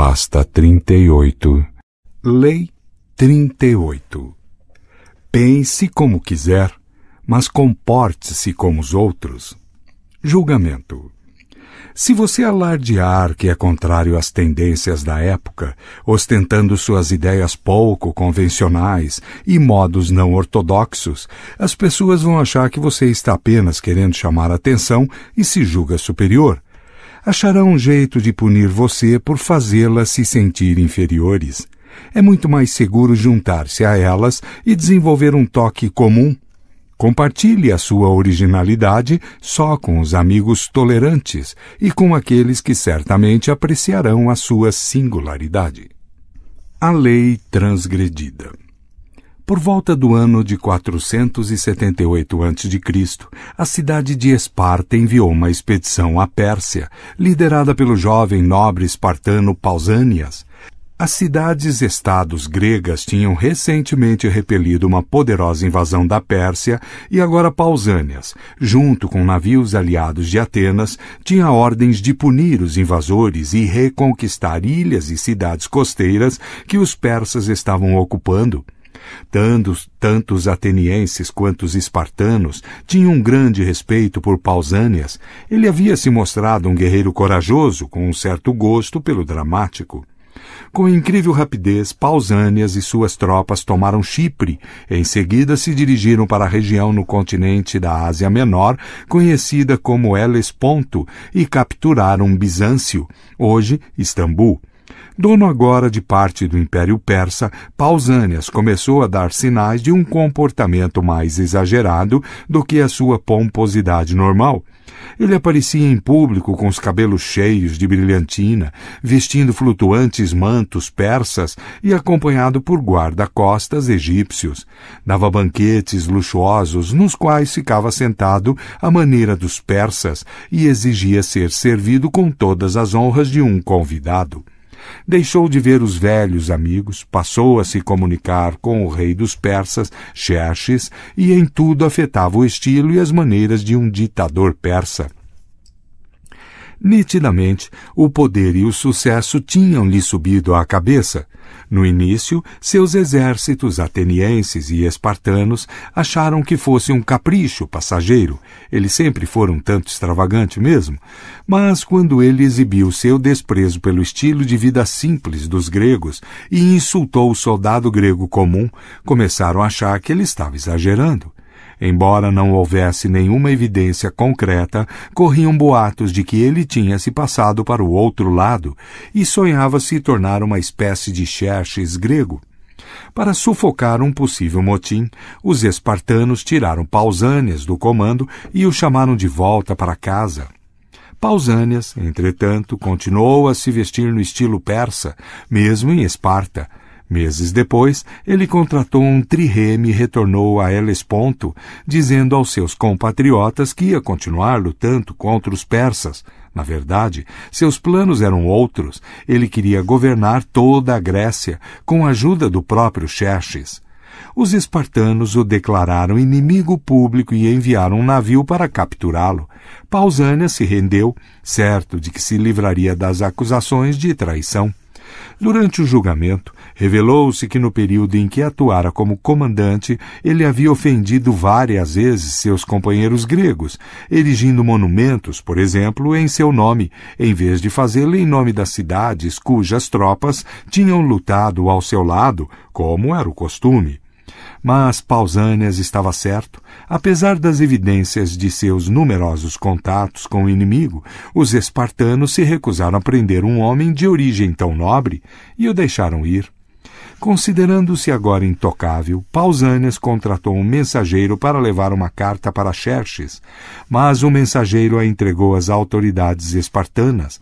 Pasta 38. Lei 38. Pense como quiser, mas comporte-se como os outros. Julgamento. Se você alardear que é contrário às tendências da época, ostentando suas ideias pouco convencionais e modos não ortodoxos, as pessoas vão achar que você está apenas querendo chamar atenção e se julga superior. Acharão um jeito de punir você por fazê-las se sentir inferiores. É muito mais seguro juntar-se a elas e desenvolver um toque comum. Compartilhe a sua originalidade só com os amigos tolerantes e com aqueles que certamente apreciarão a sua singularidade. A lei transgredida. Por volta do ano de 478 a.C., a cidade de Esparta enviou uma expedição à Pérsia, liderada pelo jovem nobre espartano Pausanias. As cidades-estados gregas tinham recentemente repelido uma poderosa invasão da Pérsia e agora Pausanias, junto com navios aliados de Atenas, tinha ordens de punir os invasores e reconquistar ilhas e cidades costeiras que os persas estavam ocupando. Tanto os atenienses quanto os espartanos tinham um grande respeito por Pausanias. Ele havia se mostrado um guerreiro corajoso, com um certo gosto pelo dramático. Com incrível rapidez, Pausanias e suas tropas tomaram Chipre. Em seguida, se dirigiram para a região no continente da Ásia Menor, conhecida como Helesponto, e capturaram Bizâncio, hoje Istambul. Dono agora de parte do Império Persa, Pausanias começou a dar sinais de um comportamento mais exagerado do que a sua pomposidade normal. Ele aparecia em público com os cabelos cheios de brilhantina, vestindo flutuantes mantos persas e acompanhado por guarda-costas egípcios. Dava banquetes luxuosos nos quais ficava sentado à maneira dos persas e exigia ser servido com todas as honras de um convidado. Deixou de ver os velhos amigos, passou a se comunicar com o rei dos persas, Xerxes, e em tudo afetava o estilo e as maneiras de um ditador persa. Nitidamente, o poder e o sucesso tinham-lhe subido à cabeça. No início, seus exércitos atenienses e espartanos acharam que fosse um capricho passageiro. Eles sempre foram um tanto extravagante mesmo. Mas quando ele exibiu seu desprezo pelo estilo de vida simples dos gregos e insultou o soldado grego comum, começaram a achar que ele estava exagerando. Embora não houvesse nenhuma evidência concreta, corriam boatos de que ele tinha se passado para o outro lado e sonhava se tornar uma espécie de Xerxes grego. Para sufocar um possível motim, os espartanos tiraram Pausanias do comando e o chamaram de volta para casa. Pausanias, entretanto, continuou a se vestir no estilo persa, mesmo em Esparta. Meses depois, ele contratou um trireme e retornou a Helesponto, dizendo aos seus compatriotas que ia continuar lutando contra os persas. Na verdade, seus planos eram outros. Ele queria governar toda a Grécia, com a ajuda do próprio Xerxes. Os espartanos o declararam inimigo público e enviaram um navio para capturá-lo. Pausanias se rendeu, certo de que se livraria das acusações de traição. Durante o julgamento, revelou-se que no período em que atuara como comandante, ele havia ofendido várias vezes seus companheiros gregos, erigindo monumentos, por exemplo, em seu nome, em vez de fazê-lo em nome das cidades cujas tropas tinham lutado ao seu lado, como era o costume. Mas Pausanias estava certo. Apesar das evidências de seus numerosos contatos com o inimigo, os espartanos se recusaram a prender um homem de origem tão nobre e o deixaram ir. Considerando-se agora intocável, Pausanias contratou um mensageiro para levar uma carta para Xerxes, mas o mensageiro a entregou às autoridades espartanas.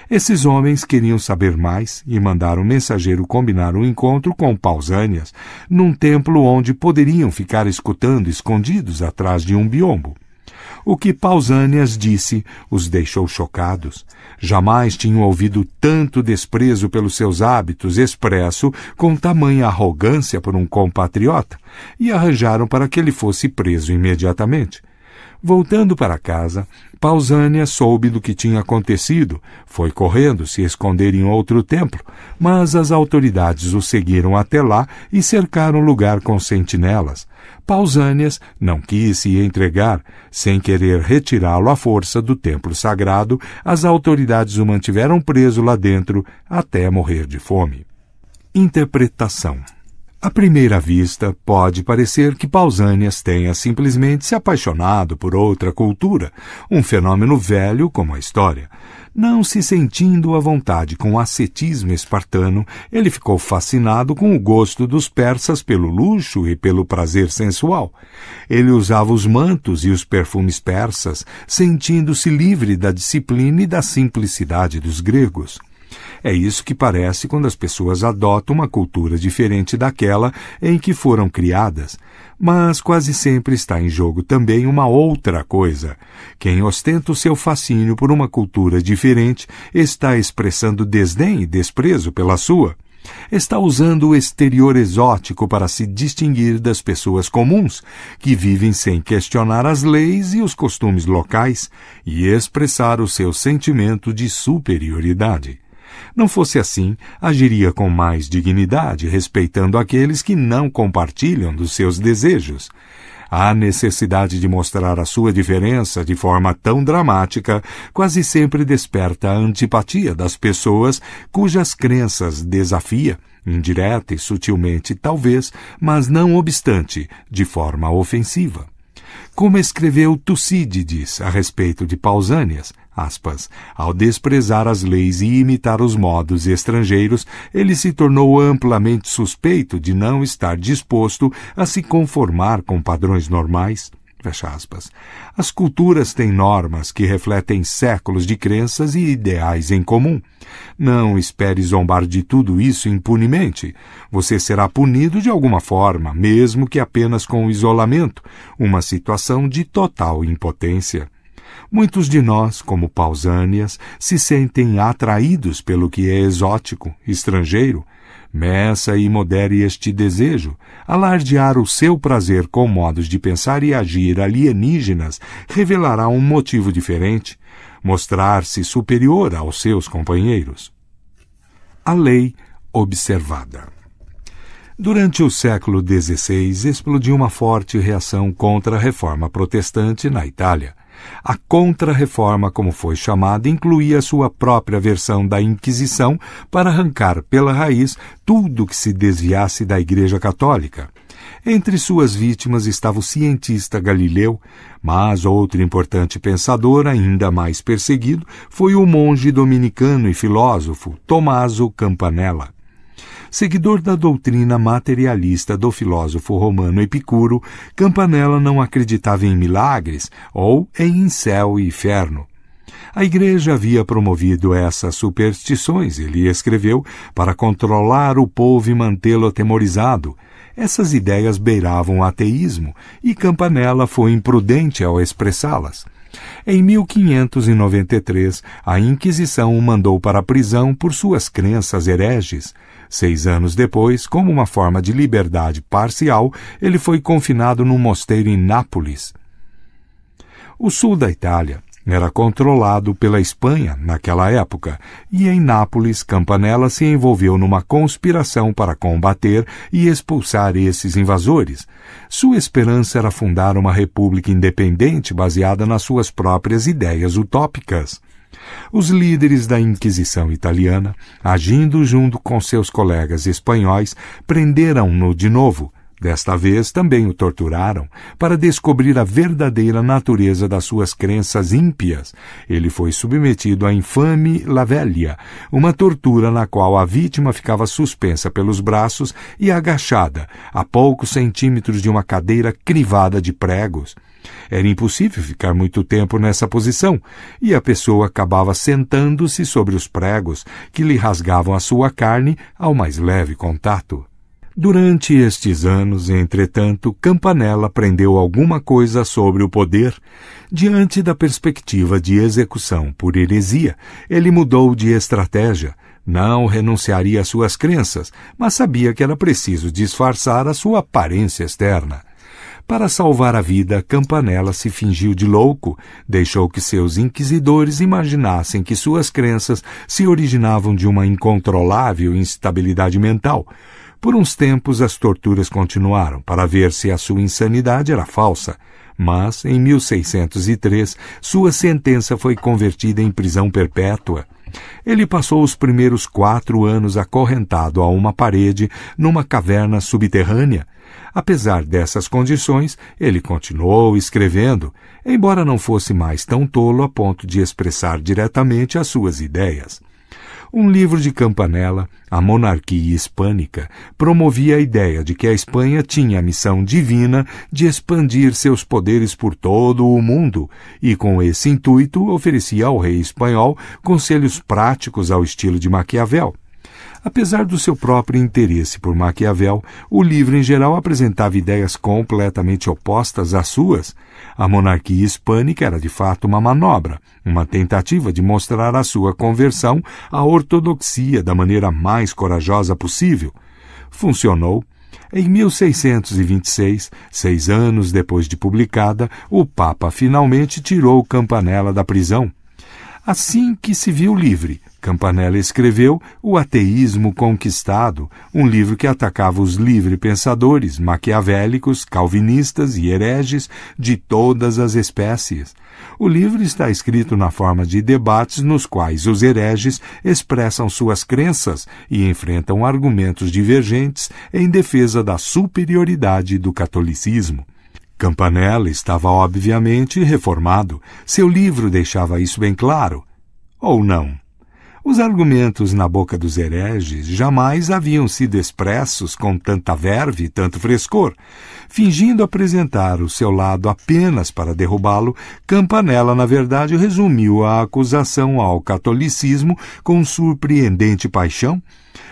Esses homens queriam saber mais e mandaram o mensageiro combinar um encontro com Pausanias, num templo onde poderiam ficar escutando escondidos atrás de um biombo. O que Pausanias disse os deixou chocados. Jamais tinham ouvido tanto desprezo pelos seus hábitos expresso com tamanha arrogância por um compatriota, e arranjaram para que ele fosse preso imediatamente. Voltando para casa, Pausânias soube do que tinha acontecido, foi correndo se esconder em outro templo, mas as autoridades o seguiram até lá e cercaram o lugar com sentinelas. Pausânias não quis se entregar. Sem querer retirá-lo à força do templo sagrado, as autoridades o mantiveram preso lá dentro até morrer de fome. Interpretação. À primeira vista, pode parecer que Pausânias tenha simplesmente se apaixonado por outra cultura, um fenômeno velho como a história. Não se sentindo à vontade com o ascetismo espartano, ele ficou fascinado com o gosto dos persas pelo luxo e pelo prazer sensual. Ele usava os mantos e os perfumes persas, sentindo-se livre da disciplina e da simplicidade dos gregos. É isso que parece quando as pessoas adotam uma cultura diferente daquela em que foram criadas. Mas quase sempre está em jogo também uma outra coisa. Quem ostenta o seu fascínio por uma cultura diferente está expressando desdém e desprezo pela sua. Está usando o exterior exótico para se distinguir das pessoas comuns, que vivem sem questionar as leis e os costumes locais, e expressar o seu sentimento de superioridade. Não fosse assim, agiria com mais dignidade, respeitando aqueles que não compartilham dos seus desejos. A necessidade de mostrar a sua diferença de forma tão dramática quase sempre desperta a antipatia das pessoas cujas crenças desafia, indireta e sutilmente talvez, mas não obstante, de forma ofensiva. Como escreveu Tucídides a respeito de Pausânias, aspas, ao desprezar as leis e imitar os modos estrangeiros, ele se tornou amplamente suspeito de não estar disposto a se conformar com padrões normais. Fecha aspas. As culturas têm normas que refletem séculos de crenças e ideais em comum. Não espere zombar de tudo isso impunemente. Você será punido de alguma forma, mesmo que apenas com o isolamento, uma situação de total impotência. Muitos de nós, como Pausânias, se sentem atraídos pelo que é exótico, estrangeiro. Meça e modere este desejo. Alardear o seu prazer com modos de pensar e agir alienígenas revelará um motivo diferente. Mostrar-se superior aos seus companheiros. A lei observada. Durante o século XVI, explodiu uma forte reação contra a reforma protestante na Itália. A Contra-Reforma, como foi chamada, incluía sua própria versão da Inquisição para arrancar pela raiz tudo que se desviasse da Igreja Católica. Entre suas vítimas estava o cientista Galileu, mas outro importante pensador, ainda mais perseguido, foi o monge dominicano e filósofo Tommaso Campanella. Seguidor da doutrina materialista do filósofo romano Epicuro, Campanella não acreditava em milagres ou em céu e inferno. A Igreja havia promovido essas superstições, ele escreveu, para controlar o povo e mantê-lo atemorizado. Essas ideias beiravam o ateísmo, e Campanella foi imprudente ao expressá-las. Em 1593, a Inquisição o mandou para a prisão por suas crenças hereges. 6 anos depois, como uma forma de liberdade parcial, ele foi confinado num mosteiro em Nápoles. O sul da Itália era controlado pela Espanha naquela época, e em Nápoles, Campanella se envolveu numa conspiração para combater e expulsar esses invasores. Sua esperança era fundar uma república independente baseada nas suas próprias ideias utópicas. Os líderes da Inquisição italiana, agindo junto com seus colegas espanhóis, prenderam-no de novo. Desta vez também o torturaram, para descobrir a verdadeira natureza das suas crenças ímpias. Ele foi submetido à infame lavelia, uma tortura na qual a vítima ficava suspensa pelos braços e agachada, a poucos centímetros de uma cadeira crivada de pregos. Era impossível ficar muito tempo nessa posição, e a pessoa acabava sentando-se sobre os pregos, que lhe rasgavam a sua carne ao mais leve contato. Durante estes anos, entretanto, Campanella aprendeu alguma coisa sobre o poder. Diante da perspectiva de execução por heresia, ele mudou de estratégia. Não renunciaria às suas crenças, mas sabia que era preciso disfarçar a sua aparência externa. Para salvar a vida, Campanella se fingiu de louco, deixou que seus inquisidores imaginassem que suas crenças se originavam de uma incontrolável instabilidade mental. Por uns tempos as torturas continuaram, para ver se a sua insanidade era falsa. Mas, em 1603, sua sentença foi convertida em prisão perpétua. Ele passou os primeiros 4 anos acorrentado a uma parede numa caverna subterrânea. Apesar dessas condições, ele continuou escrevendo, embora não fosse mais tão tolo a ponto de expressar diretamente as suas ideias. Um livro de Campanella, A Monarquia Hispânica, promovia a ideia de que a Espanha tinha a missão divina de expandir seus poderes por todo o mundo e, com esse intuito, oferecia ao rei espanhol conselhos práticos ao estilo de Maquiavel. Apesar do seu próprio interesse por Maquiavel, o livro em geral apresentava ideias completamente opostas às suas. A monarquia hispânica era de fato uma manobra, uma tentativa de mostrar a sua conversão à ortodoxia da maneira mais corajosa possível. Funcionou. Em 1626, 6 anos depois de publicada, o Papa finalmente tirou Campanella da prisão. Assim que se viu livre, Campanella escreveu O Ateísmo Conquistado, um livro que atacava os livre-pensadores, maquiavélicos, calvinistas e hereges de todas as espécies. O livro está escrito na forma de debates nos quais os hereges expressam suas crenças e enfrentam argumentos divergentes em defesa da superioridade do catolicismo. Campanella estava obviamente reformado. Seu livro deixava isso bem claro. Ou não? Os argumentos na boca dos hereges jamais haviam sido expressos com tanta verve e tanto frescor. Fingindo apresentar o seu lado apenas para derrubá-lo, Campanella, na verdade, resumiu a acusação ao catolicismo com surpreendente paixão.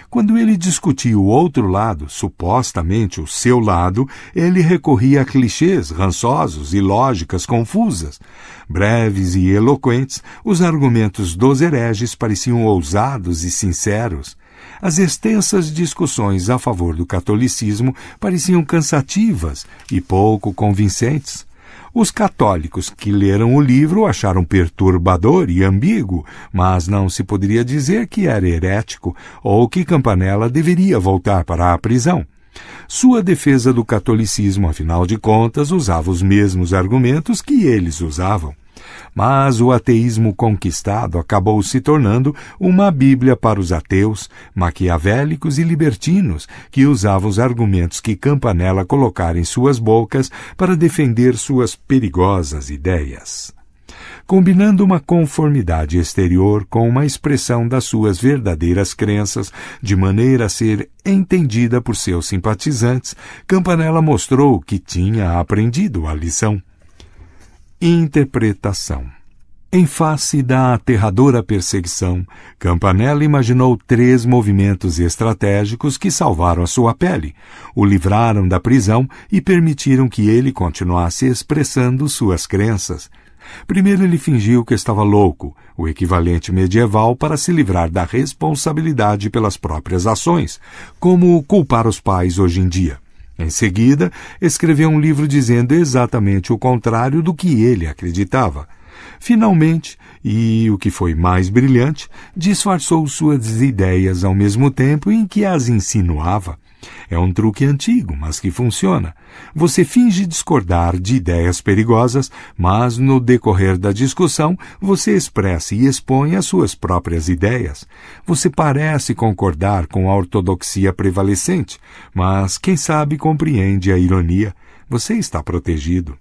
Quando ele discutia o outro lado, supostamente o seu lado, ele recorria a clichês rançosos e lógicas confusas. Breves e eloquentes, os argumentos dos hereges pareciam ousados e sinceros. As extensas discussões a favor do catolicismo pareciam cansativas e pouco convincentes. Os católicos que leram o livro o acharam perturbador e ambíguo, mas não se poderia dizer que era herético ou que Campanella deveria voltar para a prisão. Sua defesa do catolicismo, afinal de contas, usava os mesmos argumentos que eles usavam. Mas o ateísmo conquistado acabou se tornando uma bíblia para os ateus, maquiavélicos e libertinos, que usavam os argumentos que Campanella colocara em suas bocas para defender suas perigosas ideias. Combinando uma conformidade exterior com uma expressão das suas verdadeiras crenças, de maneira a ser entendida por seus simpatizantes, Campanella mostrou que tinha aprendido a lição. Interpretação. Em face da aterradora perseguição, Campanella imaginou 3 movimentos estratégicos que salvaram a sua pele, o livraram da prisão e permitiram que ele continuasse expressando suas crenças. Primeiro ele fingiu que estava louco, o equivalente medieval para se livrar da responsabilidade pelas próprias ações, como culpar os pais hoje em dia. Em seguida, escreveu um livro dizendo exatamente o contrário do que ele acreditava. Finalmente, e o que foi mais brilhante, disfarçou suas ideias ao mesmo tempo em que as insinuava. É um truque antigo, mas que funciona. Você finge discordar de ideias perigosas, mas no decorrer da discussão você expressa e expõe as suas próprias ideias. Você parece concordar com a ortodoxia prevalecente, mas quem sabe compreende a ironia. Você está protegido.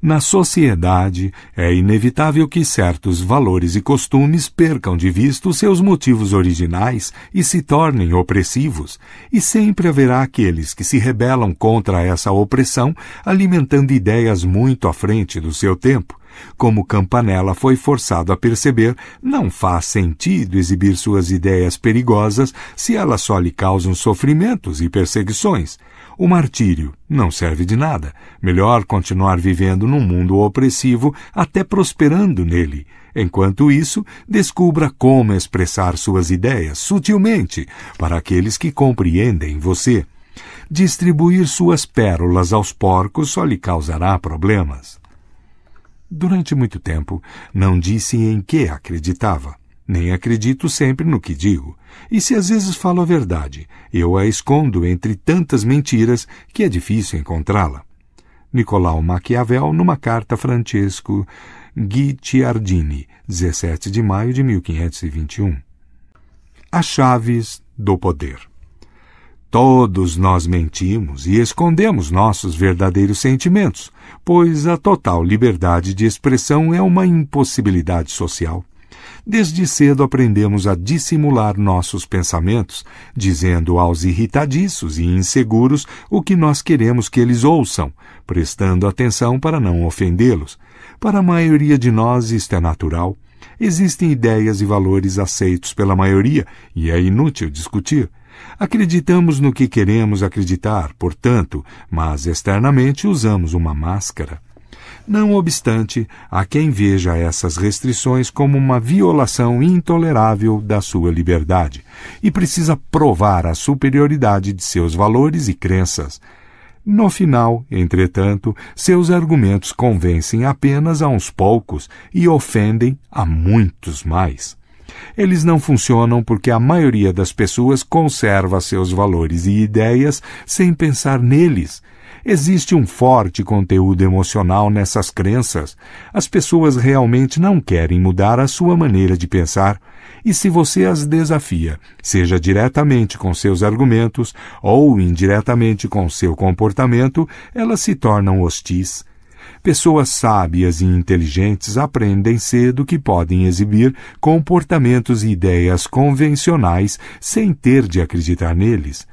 Na sociedade, é inevitável que certos valores e costumes percam de vista os seus motivos originais e se tornem opressivos, e sempre haverá aqueles que se rebelam contra essa opressão, alimentando ideias muito à frente do seu tempo. Como Campanella foi forçado a perceber, não faz sentido exibir suas ideias perigosas se elas só lhe causam sofrimentos e perseguições. O martírio não serve de nada. Melhor continuar vivendo num mundo opressivo até prosperando nele. Enquanto isso, descubra como expressar suas ideias sutilmente para aqueles que compreendem você. Distribuir suas pérolas aos porcos só lhe causará problemas. Durante muito tempo, não disse em que acreditava. Nem acredito sempre no que digo. E se às vezes falo a verdade, eu a escondo entre tantas mentiras que é difícil encontrá-la. Nicolau Maquiavel, numa carta a Francesco Guicciardini, 17 de maio de 1521. As chaves do poder. Todos nós mentimos e escondemos nossos verdadeiros sentimentos, pois a total liberdade de expressão é uma impossibilidade social. Desde cedo aprendemos a dissimular nossos pensamentos, dizendo aos irritadiços e inseguros o que nós queremos que eles ouçam, prestando atenção para não ofendê-los. Para a maioria de nós isto é natural. Existem ideias e valores aceitos pela maioria, e é inútil discutir. Acreditamos no que queremos acreditar, portanto, mas externamente usamos uma máscara. Não obstante, há quem veja essas restrições como uma violação intolerável da sua liberdade e precisa provar a superioridade de seus valores e crenças. No final, entretanto, seus argumentos convencem apenas a uns poucos e ofendem a muitos mais. Eles não funcionam porque a maioria das pessoas conserva seus valores e ideias sem pensar neles. Existe um forte conteúdo emocional nessas crenças. As pessoas realmente não querem mudar a sua maneira de pensar. E se você as desafia, seja diretamente com seus argumentos ou indiretamente com seu comportamento, elas se tornam hostis. Pessoas sábias e inteligentes aprendem cedo que podem exibir comportamentos e ideias convencionais sem ter de acreditar neles.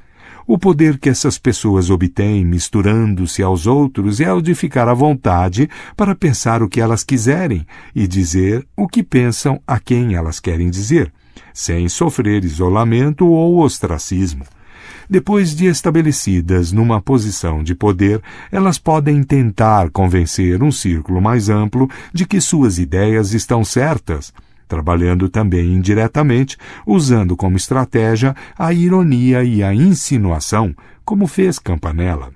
O poder que essas pessoas obtêm misturando-se aos outros é o de ficar à vontade para pensar o que elas quiserem e dizer o que pensam a quem elas querem dizer, sem sofrer isolamento ou ostracismo. Depois de estabelecidas numa posição de poder, elas podem tentar convencer um círculo mais amplo de que suas ideias estão certas, trabalhando também indiretamente, usando como estratégia a ironia e a insinuação, como fez Campanella.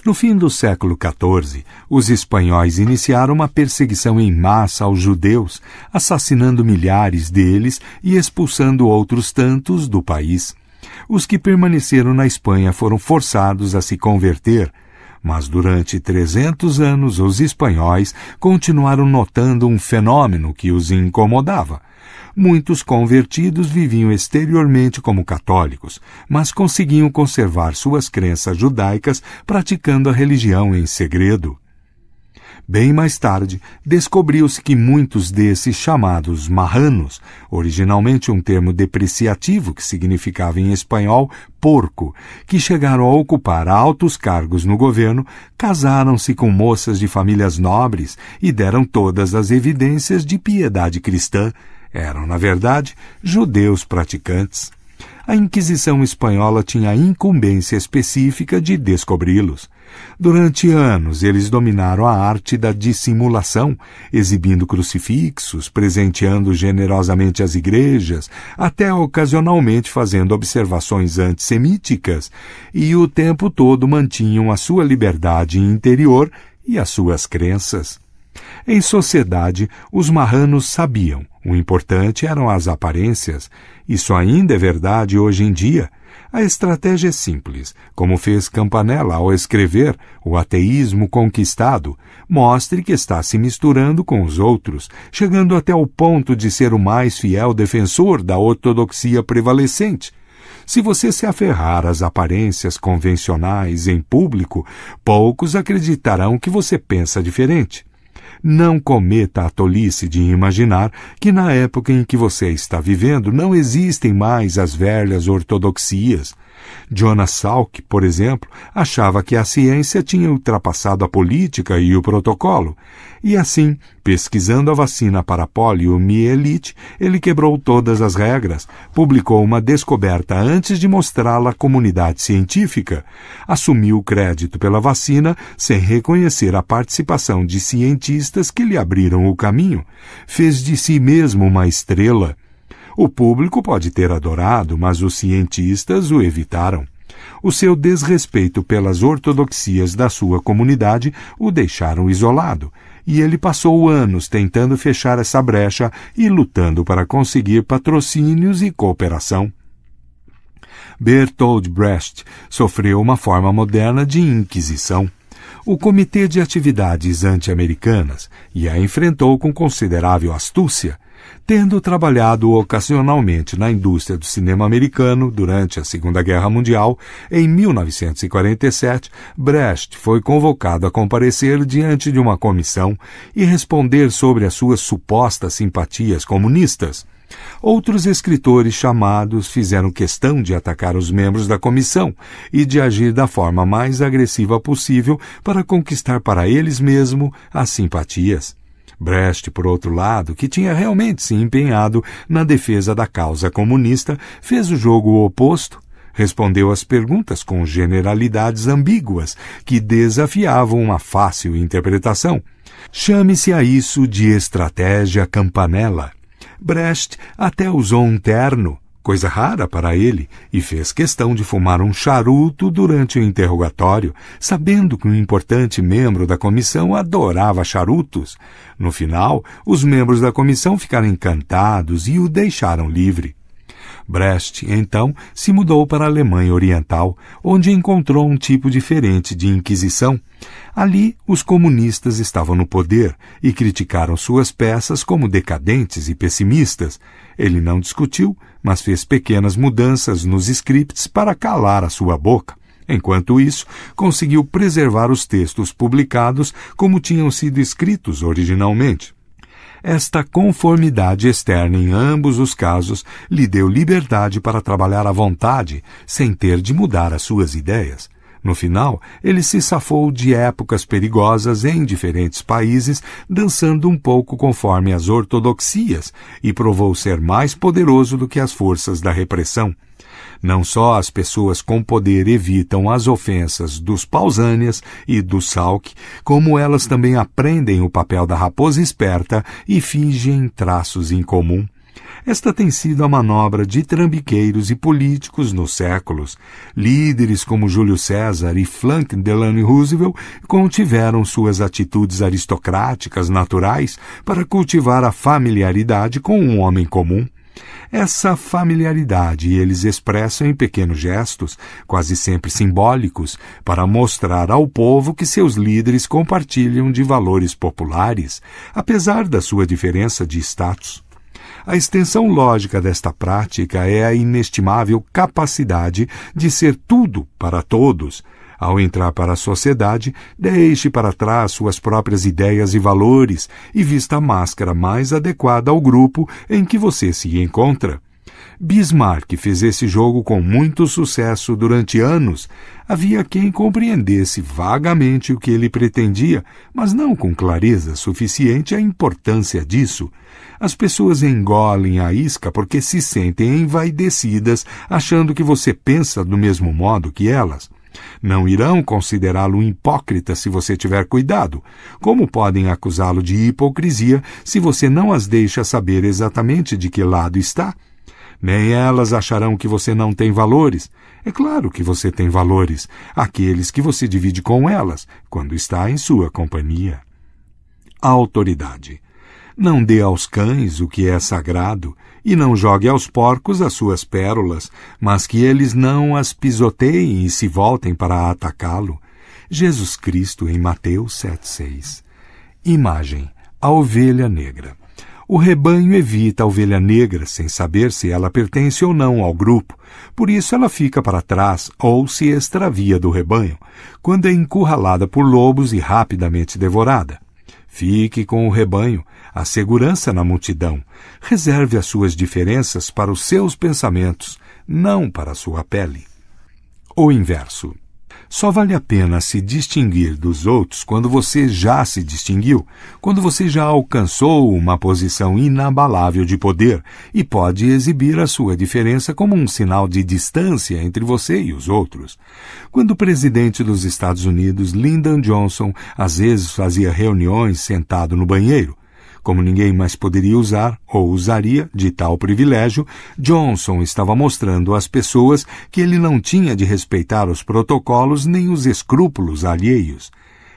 No fim do século XIV, os espanhóis iniciaram uma perseguição em massa aos judeus, assassinando milhares deles e expulsando outros tantos do país. Os que permaneceram na Espanha foram forçados a se converter, mas durante 300 anos os espanhóis continuaram notando um fenômeno que os incomodava. Muitos convertidos viviam exteriormente como católicos, mas conseguiam conservar suas crenças judaicas praticando a religião em segredo. Bem mais tarde, descobriu-se que muitos desses chamados marranos, originalmente um termo depreciativo que significava em espanhol porco, que chegaram a ocupar altos cargos no governo, casaram-se com moças de famílias nobres e deram todas as evidências de piedade cristã. Eram, na verdade, judeus praticantes. A Inquisição espanhola tinha a incumbência específica de descobri-los. Durante anos, eles dominaram a arte da dissimulação, exibindo crucifixos, presenteando generosamente as igrejas, até ocasionalmente fazendo observações antissemíticas, e o tempo todo mantinham a sua liberdade interior e as suas crenças. Em sociedade, os marranos sabiam, o importante eram as aparências. Isso ainda é verdade hoje em dia. A estratégia é simples, como fez Campanella ao escrever O Ateísmo Conquistado. Mostre que está se misturando com os outros, chegando até o ponto de ser o mais fiel defensor da ortodoxia prevalecente. Se você se aferrar às aparências convencionais em público, poucos acreditarão que você pensa diferente. Não cometa a tolice de imaginar que na época em que você está vivendo não existem mais as velhas ortodoxias. Jonas Salk, por exemplo, achava que a ciência tinha ultrapassado a política e o protocolo. E assim, pesquisando a vacina para poliomielite, ele quebrou todas as regras, publicou uma descoberta antes de mostrá-la à comunidade científica, assumiu o crédito pela vacina sem reconhecer a participação de cientistas que lhe abriram o caminho, fez de si mesmo uma estrela. O público pode ter adorado, mas os cientistas o evitaram. O seu desrespeito pelas ortodoxias da sua comunidade o deixaram isolado, e ele passou anos tentando fechar essa brecha e lutando para conseguir patrocínios e cooperação. Bertolt Brecht sofreu uma forma moderna de inquisição. O Comitê de Atividades Anti-Americanas e a enfrentou com considerável astúcia. Tendo trabalhado ocasionalmente na indústria do cinema americano durante a Segunda Guerra Mundial, em 1947, Brecht foi convocado a comparecer diante de uma comissão e responder sobre as suas supostas simpatias comunistas. Outros escritores chamados fizeram questão de atacar os membros da comissão e de agir da forma mais agressiva possível para conquistar para eles mesmos as simpatias. Brecht, por outro lado, que tinha realmente se empenhado na defesa da causa comunista, fez o jogo oposto. Respondeu às perguntas com generalidades ambíguas que desafiavam uma fácil interpretação. Chame-se a isso de estratégia campanella. Brecht até usou um terno, coisa rara para ele, e fez questão de fumar um charuto durante o interrogatório, sabendo que um importante membro da comissão adorava charutos. No final, os membros da comissão ficaram encantados e o deixaram livre. Brecht, então, se mudou para a Alemanha Oriental, onde encontrou um tipo diferente de inquisição. Ali, os comunistas estavam no poder e criticaram suas peças como decadentes e pessimistas. Ele não discutiu, mas fez pequenas mudanças nos scripts para calar a sua boca. Enquanto isso, conseguiu preservar os textos publicados como tinham sido escritos originalmente. Esta conformidade externa em ambos os casos lhe deu liberdade para trabalhar à vontade, sem ter de mudar as suas ideias. No final, ele se safou de épocas perigosas em diferentes países, dançando um pouco conforme as ortodoxias, e provou ser mais poderoso do que as forças da repressão. Não só as pessoas com poder evitam as ofensas dos Pausanias e do Salk, como elas também aprendem o papel da raposa esperta e fingem traços em comum. Esta tem sido a manobra de trambiqueiros e políticos nos séculos. Líderes como Júlio César e Franklin Delano Roosevelt contiveram suas atitudes aristocráticas naturais para cultivar a familiaridade com um homem comum. Essa familiaridade eles expressam em pequenos gestos, quase sempre simbólicos, para mostrar ao povo que seus líderes compartilham de valores populares, apesar da sua diferença de status. A extensão lógica desta prática é a inestimável capacidade de ser tudo para todos. Ao entrar para a sociedade, deixe para trás suas próprias ideias e valores e vista a máscara mais adequada ao grupo em que você se encontra. Bismarck fez esse jogo com muito sucesso durante anos. Havia quem compreendesse vagamente o que ele pretendia, mas não com clareza suficiente a importância disso. As pessoas engolem a isca porque se sentem envaidecidas, achando que você pensa do mesmo modo que elas. Não irão considerá-lo hipócrita se você tiver cuidado. Como podem acusá-lo de hipocrisia se você não as deixa saber exatamente de que lado está? Nem elas acharão que você não tem valores. É claro que você tem valores, aqueles que você divide com elas, quando está em sua companhia. A autoridade. Não dê aos cães o que é sagrado, e não jogue aos porcos as suas pérolas, mas que eles não as pisoteiem e se voltem para atacá-lo. Jesus Cristo em Mateus 7,6. Imagem: a ovelha negra. O rebanho evita a ovelha negra sem saber se ela pertence ou não ao grupo. Por isso ela fica para trás ou se extravia do rebanho, quando é encurralada por lobos e rapidamente devorada. Fique com o rebanho, a segurança na multidão. Reserve as suas diferenças para os seus pensamentos, não para a sua pele. O inverso. Só vale a pena se distinguir dos outros quando você já se distinguiu, quando você já alcançou uma posição inabalável de poder e pode exibir a sua diferença como um sinal de distância entre você e os outros. Quando o presidente dos Estados Unidos, Lyndon Johnson, às vezes fazia reuniões sentado no banheiro, como ninguém mais poderia usar, ou usaria, de tal privilégio, Johnson estava mostrando às pessoas que ele não tinha de respeitar os protocolos nem os escrúpulos alheios.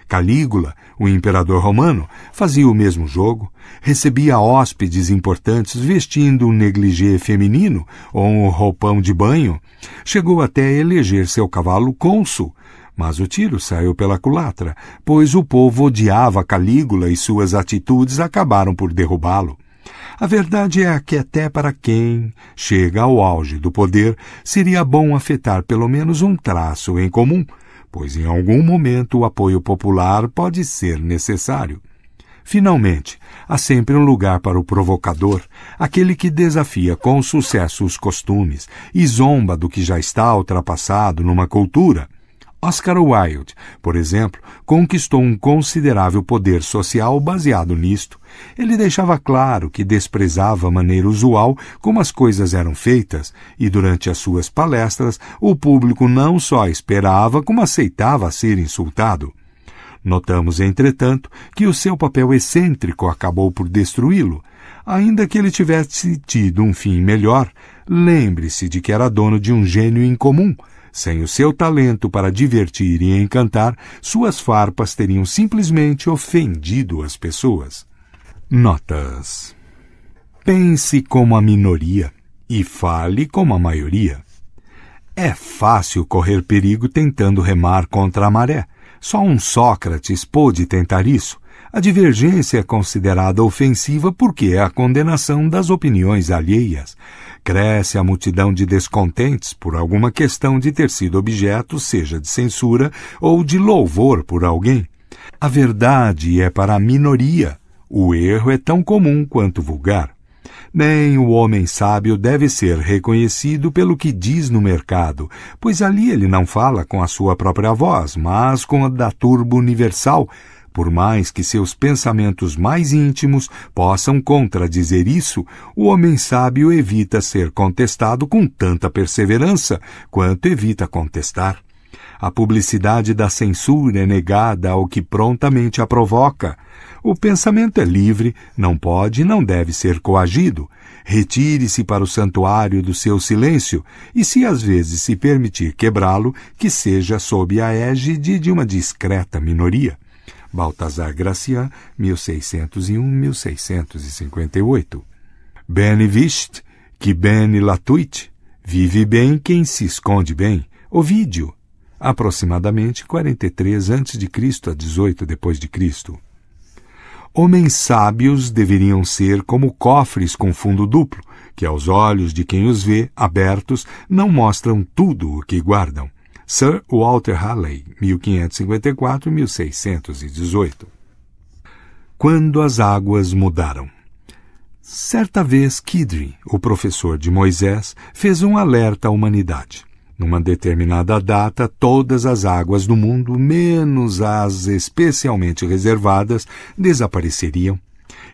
Calígula, o imperador romano, fazia o mesmo jogo, recebia hóspedes importantes vestindo um negligê feminino ou um roupão de banho, chegou até a eleger seu cavalo cônsul, mas o tiro saiu pela culatra, pois o povo odiava Calígula e suas atitudes acabaram por derrubá-lo. A verdade é que até para quem chega ao auge do poder, seria bom afetar pelo menos um traço em comum, pois em algum momento o apoio popular pode ser necessário. Finalmente, há sempre um lugar para o provocador, aquele que desafia com sucesso os costumes e zomba do que já está ultrapassado numa cultura. Oscar Wilde, por exemplo, conquistou um considerável poder social baseado nisto. Ele deixava claro que desprezava a maneira usual como as coisas eram feitas, e durante as suas palestras o público não só esperava como aceitava ser insultado. Notamos, entretanto, que o seu papel excêntrico acabou por destruí-lo. Ainda que ele tivesse tido um fim melhor, lembre-se de que era dono de um gênio incomum. Sem o seu talento para divertir e encantar, suas farpas teriam simplesmente ofendido as pessoas. Notas. Pense como a minoria e fale como a maioria. É fácil correr perigo tentando remar contra a maré. Só um Sócrates pôde tentar isso. A divergência é considerada ofensiva porque é a condenação das opiniões alheias. Cresce a multidão de descontentes por alguma questão de ter sido objeto, seja de censura ou de louvor por alguém. A verdade é para a minoria. O erro é tão comum quanto vulgar. Nem o homem sábio deve ser reconhecido pelo que diz no mercado, pois ali ele não fala com a sua própria voz, mas com a da turba universal. Por mais que seus pensamentos mais íntimos possam contradizer isso, o homem sábio evita ser contestado com tanta perseverança quanto evita contestar. A publicidade da censura é negada ao que prontamente a provoca. O pensamento é livre, não pode e não deve ser coagido. Retire-se para o santuário do seu silêncio e, se às vezes se permitir quebrá-lo, que seja sob a égide de uma discreta minoria. Baltasar Gracian, 1601-1658. Bene vist, qui bene latuit, vive bem quem se esconde bem. Ovídio, aproximadamente 43 a.C. a 18 d.C. Homens sábios deveriam ser como cofres com fundo duplo, que aos olhos de quem os vê, abertos, não mostram tudo o que guardam. Sir Walter Raleigh, 1554-1618. Quando as águas mudaram. Certa vez Kidri, o professor de Moisés, fez um alerta à humanidade. Numa determinada data, todas as águas do mundo, menos as especialmente reservadas, desapareceriam.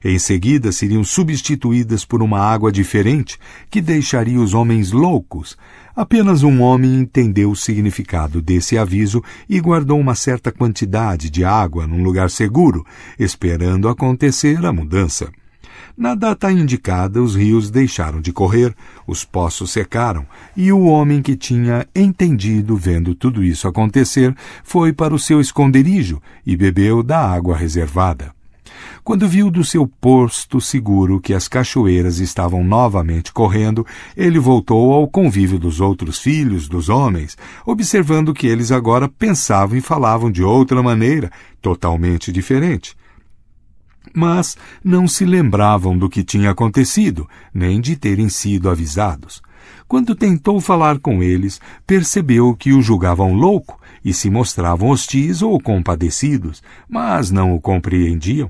Em seguida, seriam substituídas por uma água diferente que deixaria os homens loucos. Apenas um homem entendeu o significado desse aviso e guardou uma certa quantidade de água num lugar seguro, esperando acontecer a mudança. Na data indicada, os rios deixaram de correr, os poços secaram, e o homem que tinha entendido vendo tudo isso acontecer foi para o seu esconderijo e bebeu da água reservada. Quando viu do seu posto seguro que as cachoeiras estavam novamente correndo, ele voltou ao convívio dos outros filhos dos homens, observando que eles agora pensavam e falavam de outra maneira, totalmente diferente. Mas não se lembravam do que tinha acontecido, nem de terem sido avisados. Quando tentou falar com eles, percebeu que o julgavam louco e se mostravam hostis ou compadecidos, mas não o compreendiam.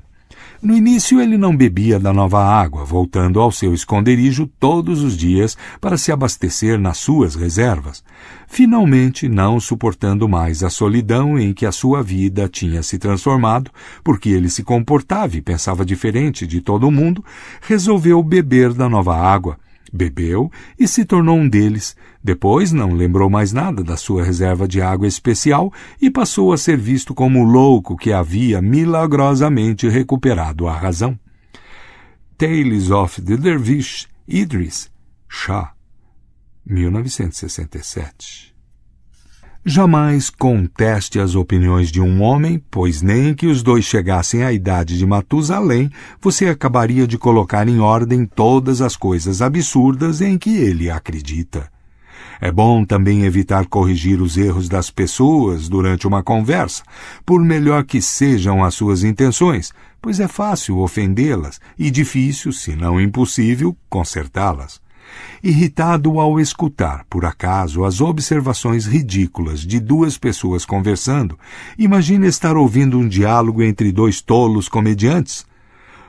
No início ele não bebia da nova água, voltando ao seu esconderijo todos os dias para se abastecer nas suas reservas. Finalmente, não suportando mais a solidão em que a sua vida tinha se transformado, porque ele se comportava e pensava diferente de todo mundo, resolveu beber da nova água. Bebeu e se tornou um deles. Depois não lembrou mais nada da sua reserva de água especial e passou a ser visto como o louco que havia milagrosamente recuperado a razão. Tales of the Dervish Idris Shah, 1967. Jamais conteste as opiniões de um homem, pois nem que os dois chegassem à idade de Matusalém, você acabaria de colocar em ordem todas as coisas absurdas em que ele acredita. É bom também evitar corrigir os erros das pessoas durante uma conversa, por melhor que sejam as suas intenções, pois é fácil ofendê-las e difícil, se não impossível, consertá-las. Irritado ao escutar, por acaso, as observações ridículas de duas pessoas conversando, imagine estar ouvindo um diálogo entre dois tolos comediantes.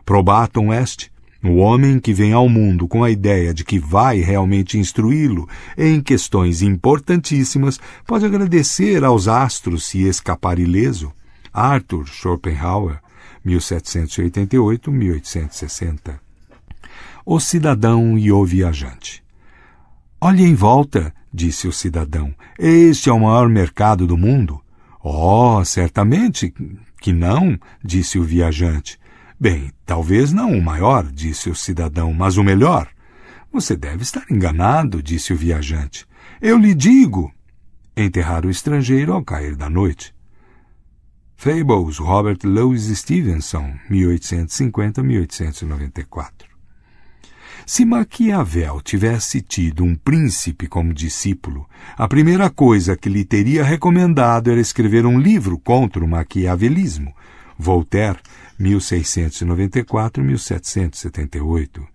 Probatum est, o homem que vem ao mundo com a ideia de que vai realmente instruí-lo em questões importantíssimas pode agradecer aos astros se escapar ileso. Arthur Schopenhauer, 1788-1860. O cidadão e o viajante. Olhe em volta, disse o cidadão. Este é o maior mercado do mundo? Oh, certamente que não, disse o viajante. Bem, talvez não o maior, disse o cidadão, mas o melhor. Você deve estar enganado, disse o viajante. Eu lhe digo. Enterrar o estrangeiro ao cair da noite. Fables, Robert Louis Stevenson, 1850-1894. Se Maquiavel tivesse tido um príncipe como discípulo, a primeira coisa que lhe teria recomendado era escrever um livro contra o maquiavelismo. Voltaire, 1694-1778.